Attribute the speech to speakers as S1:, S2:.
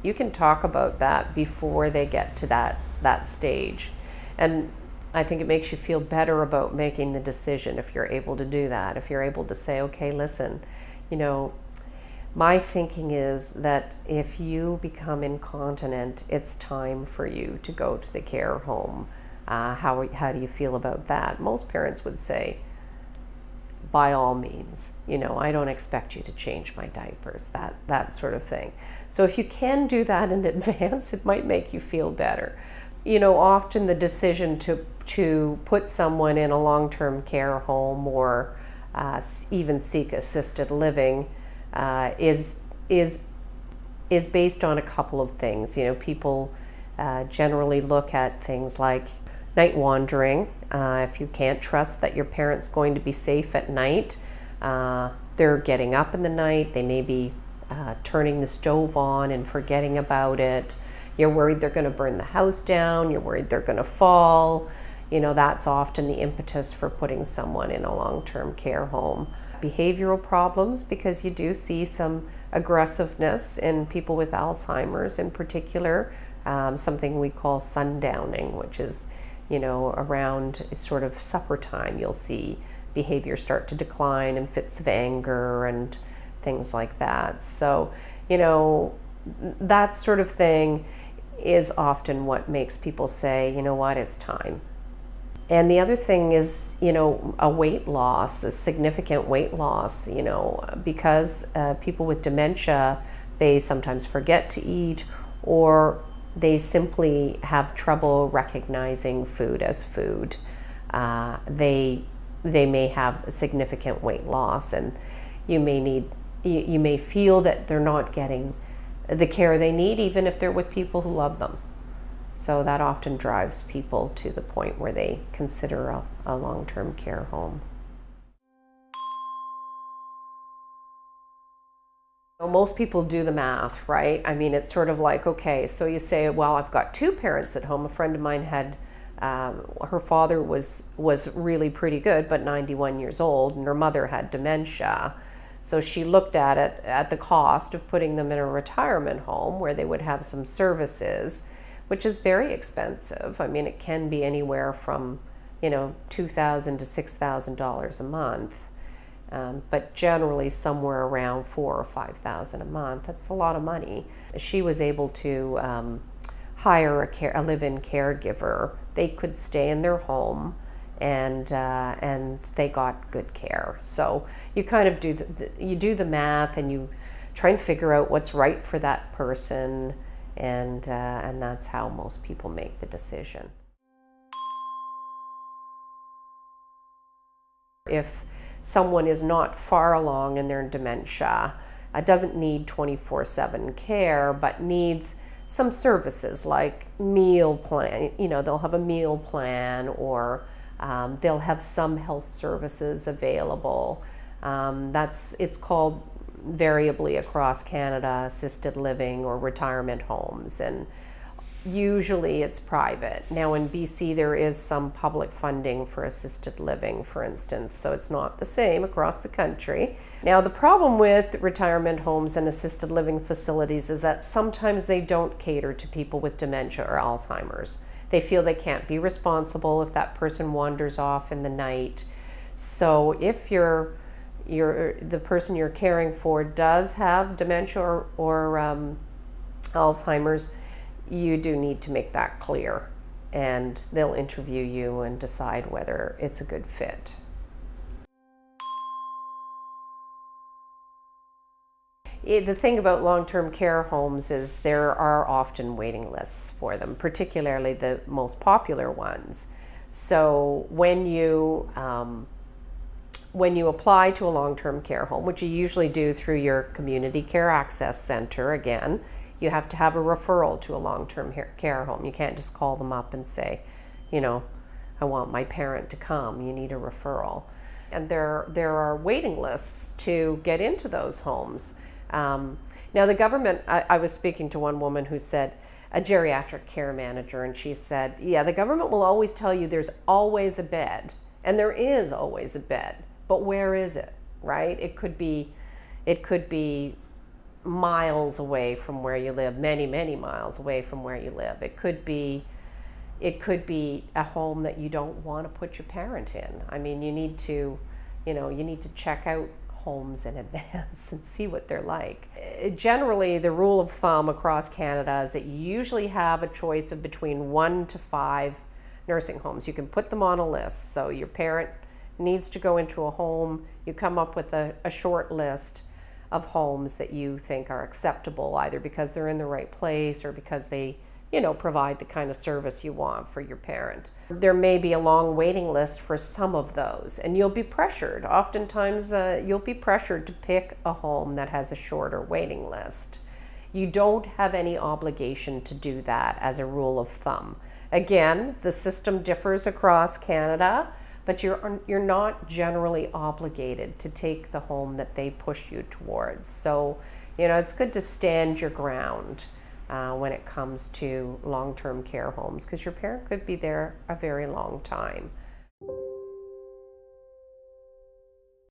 S1: You can talk about that before they get to that stage. And I think it makes you feel better about making the decision if you're able to do that. If you're able to say, okay, listen, you know, my thinking is that if you become incontinent, it's time for you to go to the care home. How do you feel about that? Most parents would say, by all means, you know, I don't expect you to change my diapers, that sort of thing. So if you can do that in advance, it might make you feel better. You know, often the decision to put someone in a long-term care home or even seek assisted living is based on a couple of things. You know, people generally look at things like night wandering. If you can't trust that your parent's going to be safe at night, they're getting up in the night, they may be turning the stove on and forgetting about it. You're worried they're going to burn the house down, you're worried they're going to fall. You know, that's often the impetus for putting someone in a long-term care home. Behavioral problems, because you do see some aggressiveness in people with Alzheimer's in particular, something we call sundowning, which is, you know, around sort of supper time, you'll see behavior start to decline and fits of anger and things like that. So, you know, that sort of thing is often what makes people say, you know what, it's time. And the other thing is, you know, a weight loss, a significant weight loss, you know, because people with dementia, they sometimes forget to eat, or they simply have trouble recognizing food as food. They may have a significant weight loss, and you may feel that they're not getting the care they need, even if they're with people who love them. So that often drives people to the point where they consider a long-term care home. Most people do the math, right? I mean, it's sort of like, okay, so you say, well, I've got two parents at home. A friend of mine had, her father was really pretty good, but 91 years old, and her mother had dementia. So she looked at it, at the cost of putting them in a retirement home where they would have some services, which is very expensive. I mean, it can be anywhere from, you know, $2,000 to $6,000 a month. But generally somewhere around $4,000 or $5,000 a month. That's a lot of money. She was able to hire a live-in caregiver. They could stay in their home, and they got good care. So you kind of do the math, and you try and figure out what's right for that person, and that's how most people make the decision. If someone is not far along in their dementia, doesn't need 24/7 care, but needs some services like meal plan, you know, they'll have a meal plan, or they'll have some health services available. It's called variably across Canada assisted living or retirement homes, and usually it's private. Now in BC there is some public funding for assisted living, for instance, so it's not the same across the country. Now the problem with retirement homes and assisted living facilities is that sometimes they don't cater to people with dementia or Alzheimer's. They feel they can't be responsible if that person wanders off in the night. So if the person you're caring for does have dementia or Alzheimer's, you do need to make that clear, and they'll interview you and decide whether it's a good fit. The thing about long-term care homes is there are often waiting lists for them, particularly the most popular ones. So when you apply to a long-term care home, which you usually do through your community care access center, again, you have to have a referral to a long-term care home. You can't just call them up and say, you know, I want my parent to come. You need a referral. And there are waiting lists to get into those homes. Now the government, I was speaking to one woman who said, a geriatric care manager, and she said, yeah, the government will always tell you there's always a bed, and there is always a bed, but where is it, right? It could be miles away from where you live, many, many miles away from where you live. It could be a home that you don't want to put your parent in. I mean, you need to check out homes in advance and see what they're like. Generally, the rule of thumb across Canada is that you usually have a choice of between 1 to 5 nursing homes. You can put them on a list. So your parent needs to go into a home, you come up with a short list of homes that you think are acceptable, either because they're in the right place or because they provide the kind of service you want for your parent. There may be a long waiting list for some of those, and you'll be pressured. Oftentimes, you'll be pressured to pick a home that has a shorter waiting list. You don't have any obligation to do that as a rule of thumb. Again, the system differs across Canada, but you're not generally obligated to take the home that they push you towards. So, it's good to stand your ground when it comes to long-term care homes, because your parent could be there a very long time.